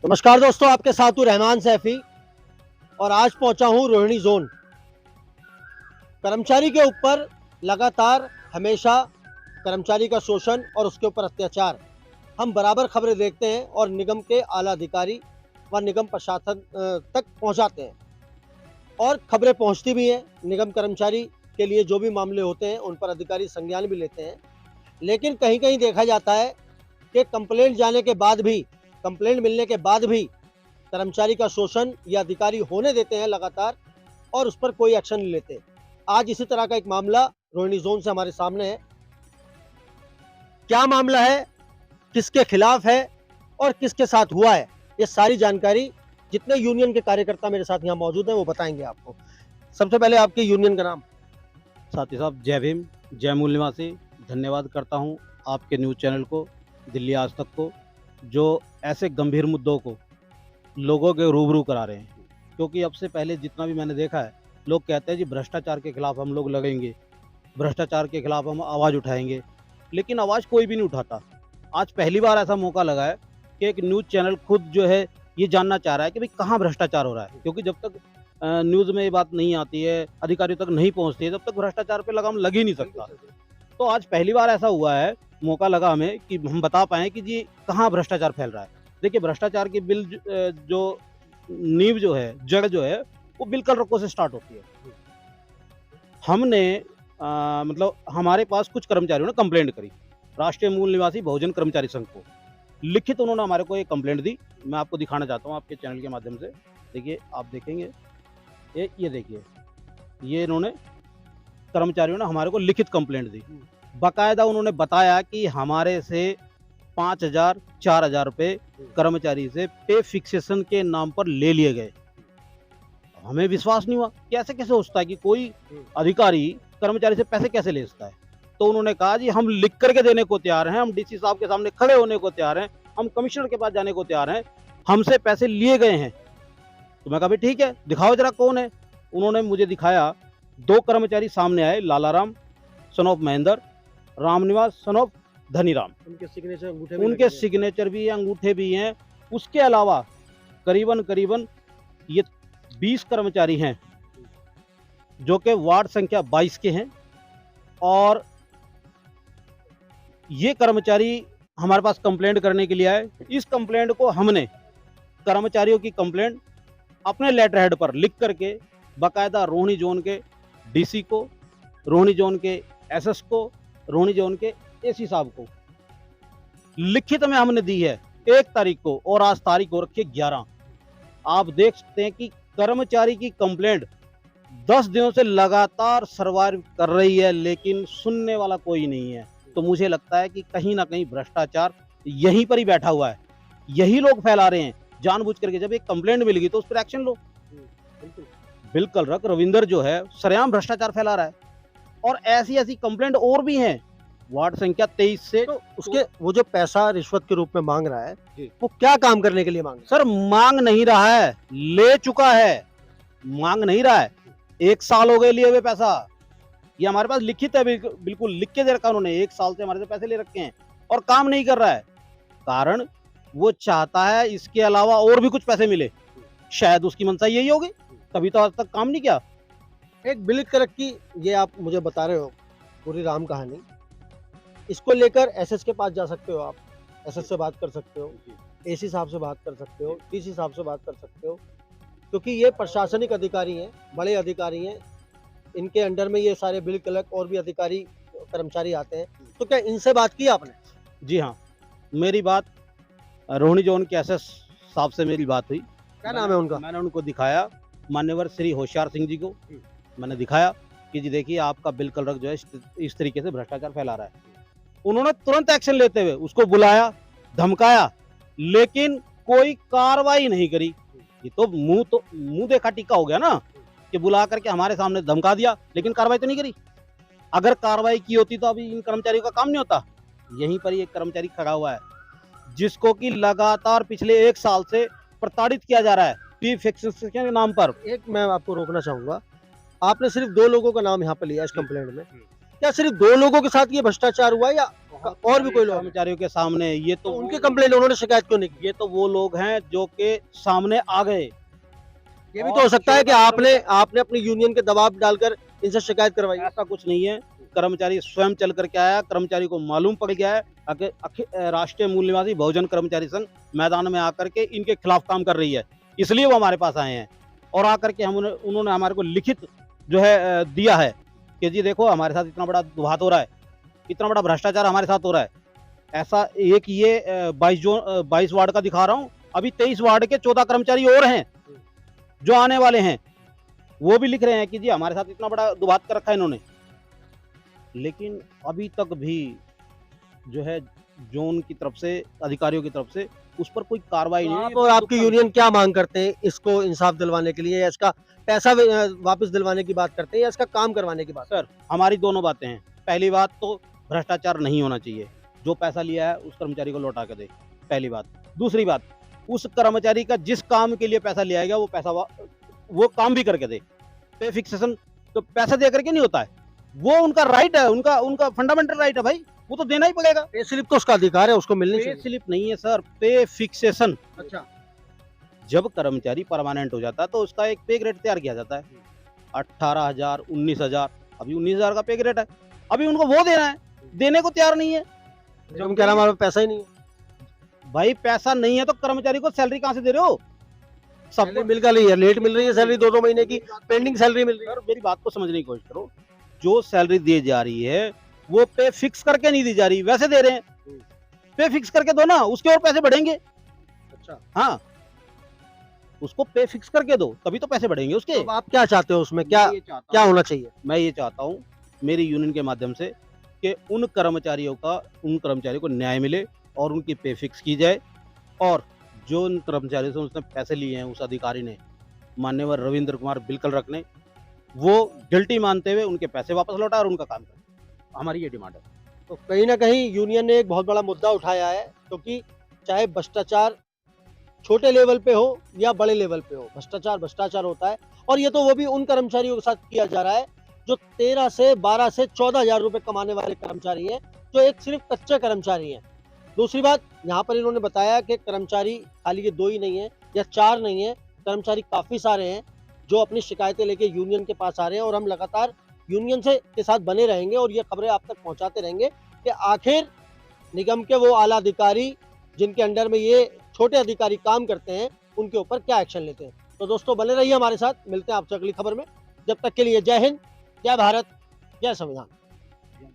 नमस्कार दोस्तों, आपके साथ हूँ रहमान सैफी और आज पहुंचा हूँ रोहिणी जोन। कर्मचारी के ऊपर लगातार हमेशा कर्मचारी का शोषण और उसके ऊपर अत्याचार हम बराबर खबरें देखते हैं और निगम के आला अधिकारी व निगम प्रशासन तक पहुंचाते हैं और खबरें पहुंचती भी हैं। निगम कर्मचारी के लिए जो भी मामले होते हैं उन पर अधिकारी संज्ञान भी लेते हैं, लेकिन कहीं कहीं देखा जाता है कि कंप्लेंट मिलने के बाद भी कर्मचारी का शोषण या अधिकारी होने देते हैं लगातार और उस पर कोई एक्शन नहीं लेते। आज इसी तरह का एक मामला रोहिणी जोन से हमारे सामने है। क्या मामला है, किसके खिलाफ है और किसके साथ हुआ है, ये सारी जानकारी जितने यूनियन के कार्यकर्ता मेरे साथ यहाँ मौजूद हैं वो बताएंगे आपको। सबसे पहले आपके यूनियन का नाम। साथी साहब, जय भीम, जय मूल निवासी। धन्यवाद करता हूं आपके न्यूज़ चैनल को, दिल्ली आज तक को, जो ऐसे गंभीर मुद्दों को लोगों के रूबरू करा रहे हैं। क्योंकि अब से पहले जितना भी मैंने देखा है, लोग कहते हैं जी भ्रष्टाचार के खिलाफ हम लोग लड़ेंगे, भ्रष्टाचार के खिलाफ हम आवाज़ उठाएंगे, लेकिन आवाज़ कोई भी नहीं उठाता। आज पहली बार ऐसा मौका लगा है कि एक न्यूज़ चैनल खुद जो है ये जानना चाह रहा है कि भाई कहाँ भ्रष्टाचार हो रहा है। क्योंकि जब तक न्यूज़ में ये बात नहीं आती है, अधिकारियों तक नहीं पहुँचती है, तब तक भ्रष्टाचार पे लगाम लग ही नहीं सकता। तो आज पहली बार ऐसा हुआ है, मौका लगा हमें कि हम बता पाएँ कि जी कहाँ भ्रष्टाचार फैल रहा है। देखिए, भ्रष्टाचार की जो नींव जो है, जड़ जो है, वो बिल कलरकों से स्टार्ट होती है। हमने मतलब हमारे पास कुछ कर्मचारियों ने कंप्लेंट करी, राष्ट्रीय मूल निवासी बहुजन कर्मचारी संघ को लिखित उन्होंने हमारे को एक कंप्लेंट दी। मैं आपको दिखाना चाहता हूँ आपके चैनल के माध्यम से। देखिए, आप देखेंगे ये देखिए, ये इन्होंने कर्मचारियों ने हमारे को लिखित कंप्लेंट दी। बाकायदा उन्होंने बताया कि हमारे से 5,000 4,000 रुपये कर्मचारी से पे फिक्सेशन के नाम पर ले लिए गए। हमें विश्वास नहीं हुआ कि ऐसे कैसे हो सकता है कि कोई अधिकारी कर्मचारी से पैसे कैसे ले सकता है। तो उन्होंने कहा जी हम लिख करके देने को तैयार हैं, हम डीसी साहब के सामने खड़े होने को तैयार हैं, हम कमिश्नर के पास जाने को तैयार हैं, हमसे पैसे लिए गए हैं। तो मैं कहा भाई ठीक है, दिखाओ जरा कौन है। उन्होंने मुझे दिखाया, 2 कर्मचारी सामने आए, Lalaram son of Mahendra, Ramniwas son of Dhaniram. उनके सिग्नेचर भी हैं, अंगूठे भी हैं। उसके अलावा करीबन ये 20 कर्मचारी हैं जो कि वार्ड संख्या 22 के हैं। और ये कर्मचारी हमारे पास कंप्लेंट करने के लिए आए। इस कंप्लेंट को हमने, कर्मचारियों की कंप्लेंट अपने लेटर हेड पर लिख करके बाकायदा रोहिणी जोन के डीसी को, रोहिणी जोन के एसएस को, रोहिणी जोन के एसी साहब को लिखित में हमने दी है 1 तारीख को, और आज तारीख हो रखी है 11। आप देख सकते हैं कि कर्मचारी की कंप्लेंट 10 दिनों से लगातार सर्वाइव कर रही है, लेकिन सुनने वाला कोई नहीं है। तो मुझे लगता है कि कहीं ना कहीं भ्रष्टाचार यहीं पर ही बैठा हुआ है, यही लोग फैला रहे हैं जानबूझ करके। जब एक कंप्लेंट मिल गई तो उस पर एक्शन लो। बिल क्लर्क रविंदर जो है सरेआम भ्रष्टाचार फैला रहा है, और ऐसी कंप्लेंट और भी हैं वार्ड संख्या 23 से। तो उसके वो जो पैसा रिश्वत के रूप में मांग रहा है, वो क्या काम करने के लिए मांग रहा है? सर, मांग नहीं रहा है, ले चुका है। मांग नहीं रहा है, 1 साल हो गए लिए हुए पैसा। ये हमारे पास लिखित है, बिल्कुल लिख के दे रखा उन्होंने। 1 साल से हमारे से पैसे ले रखे हैं और काम नहीं कर रहा है। कारण वो चाहता है इसके अलावा और भी कुछ पैसे मिले। शायद उसकी मंशा यही होगी, तभी तो आज तक काम नहीं किया। एक बिल क्लर्क की ये आप मुझे बता रहे हो पूरी राम कहानी, इसको लेकर एसएस के पास जा सकते हो, आप एसएस से बात कर सकते हो, एसी साहब से बात कर सकते हो, डीसी साहब से बात कर सकते हो, क्योंकि ये प्रशासनिक अधिकारी हैं, बड़े अधिकारी हैं, इनके अंडर में ये सारे बिल क्लर्क और भी अधिकारी कर्मचारी आते हैं। तो क्या इनसे बात की आपने? जी हाँ, मेरी बात रोहिणी जोन के एसएस साहब से मेरी बात हुई। क्या नाम है उनका? मैंने उनको दिखाया, मान्यवर श्री होशियार सिंह जी को मैंने दिखाया कि जी देखिए आपका बिल क्लर्क जो है इस तरीके से भ्रष्टाचार फैला रहा है। उन्होंने तुरंत एक्शन लेते हुए उसको बुलाया, धमकाया, लेकिन कोई कार्रवाई नहीं करी। ये तो मुंह देखा टीका हो गया ना, कि बुला करके हमारे सामने धमका दिया, लेकिन कार्रवाई तो नहीं करी। अगर कार्रवाई की होती तो अभी इन कर्मचारियों का काम नहीं होता। यहीं पर एक कर्मचारी खड़ा हुआ है जिसको कि लगातार पिछले 1 साल से प्रताड़ित किया जा रहा है पे फिक्सेशन के नाम पर। एक मैं आपको रोकना चाहूंगा, आपने सिर्फ 2 लोगों का नाम यहाँ पे लिया इस कंप्लेंट में। क्या सिर्फ 2 लोगों के साथ ये भ्रष्टाचार हुआ या और भी कोई लोग हैं? कर्मचारियों के सामने ये तो तो उनके कंप्लेंट उन्होंने शिकायत क्यों नहीं की? ये तो वो लोग हैं जो के सामने आ गए। ये भी तो हो सकता है कि आपने आपने अपनी यूनियन के दबाव डालकर इनसे शिकायत करवाई है। ऐसा कुछ नहीं है, कर्मचारी स्वयं चल करके आया, कर्मचारी को मालूम पड़ गया है राष्ट्रीय मूल निवासी बहुजन कर्मचारी संघ मैदान में आकर के इनके खिलाफ काम कर रही है, इसलिए वो हमारे पास आए हैं और आकर के उन्होंने हमारे को लिखित जो है दिया है कि जी देखो हमारे साथ इतना बड़ा दुहात हो रहा है, इतना बड़ा भ्रष्टाचार हमारे साथ हो रहा है। ऐसा एक ये 22 वार्ड का दिखा रहा हूँ, अभी 23 वार्ड के 14 कर्मचारी और हैं जो आने वाले हैं, वो भी लिख रहे हैं कि जी हमारे साथ इतना बड़ा दुबात कर रखा है इन्होंने। लेकिन अभी तक भी जो है जोन की तरफ से, अधिकारियों की तरफ से उस पर कोई कार्रवाई नहीं है। आप और आपकी यूनियन क्या मांग करते हैं इसको इंसाफ दिलवाने के लिए, या इसका पैसा वापस दिलवाने की बात करते हैं, या इसका काम करवाने की बात? सर हमारी दोनों बातें हैं। पहली बात तो भ्रष्टाचार नहीं होना चाहिए, जो पैसा लिया है उस कर्मचारी को लौटा के दे, पहली बात। दूसरी बात, उस कर्मचारी का जिस काम के लिए पैसा लिया गया वो पैसा वो काम भी करके दे। पे फिक्सेशन तो पैसा दे करके नहीं होता है, वो उनका राइट है, उनका फंडामेंटल राइट है भाई, वो तो देना ही पड़ेगा। पे स्लिप तो उसका अधिकार है, उसको मिलनी पे चाहिए। स्लिप नहीं है सर, पे फिक्सेशन। अच्छा, जब कर्मचारी परमानेंट हो जाता है तो उसका एक पे ग्रेड तैयार किया जाता है, 18,000, 19,000, अभी 19,000 का पे ग्रेड है, अभी उनको वो देना है, देने को तैयार नहीं है। हम कह रहे हैं हमारे पास पैसा ही नहीं है। भाई पैसा नहीं है तो कर्मचारी को सैलरी कहाँ से दे रहे हो? सैलरी सब मिल का नहीं है, लेट मिल रही है सैलरी, 2-2 महीने की पेंडिंग सैलरी मिल रही है। सर मेरी बात को समझने की कोशिश करो, जो सैलरी दी जा रही है वो पे फिक्स करके नहीं दी जा रही, वैसे दे रहे हैं। पे फिक्स करके दो ना, उसके और पैसे बढ़ेंगे। अच्छा, हाँ, उसको पे फिक्स करके दो तभी तो पैसे बढ़ेंगे उसके। अब आप क्या चाहते हो उसमें, क्या क्या होना चाहिए? मैं ये चाहता हूँ मेरी यूनियन के माध्यम से कि उन कर्मचारियों को न्याय मिले और उनकी पे फिक्स की जाए, और जो उन कर्मचारियों से उसने पैसे लिए हैं उस अधिकारी ने, मान्यवर रविंद्र कुमार बिलकल ने, वो गिल्टी मानते हुए उनके पैसे वापस लौटाए और उनका काम करें। हमारी ये डिमांड है। तो कहीं ना कहीं यूनियन ने एक बहुत बड़ा मुद्दा उठाया है, क्योंकि चाहे भ्रष्टाचार छोटे लेवल पे हो या बड़े लेवल पे हो, भ्रष्टाचार भ्रष्टाचार होता है। और ये तो वो भी उन कर्मचारियों के साथ किया जा रहा है जो 13 से 12 से 14,000 रुपए कमाने वाले कर्मचारी हैं, जो एक सिर्फ कच्चे कर्मचारी हैं। दूसरी बात, यहाँ पर इन्होंने बताया कि कर्मचारी खाली ये 2 ही नहीं है या 4 नहीं है, कर्मचारी काफी सारे हैं जो अपनी शिकायतें लेके यूनियन के पास आ रहे हैं, और हम लगातार यूनियन से के साथ बने रहेंगे और ये खबरें आप तक पहुंचाते रहेंगे कि आखिर निगम के वो आला अधिकारी जिनके अंडर में ये छोटे अधिकारी काम करते हैं, उनके ऊपर क्या एक्शन लेते हैं। तो दोस्तों बने रहिए हमारे साथ, मिलते हैं आपसे अगली खबर में। जब तक के लिए जय हिंद, जय भारत, जय संविधान।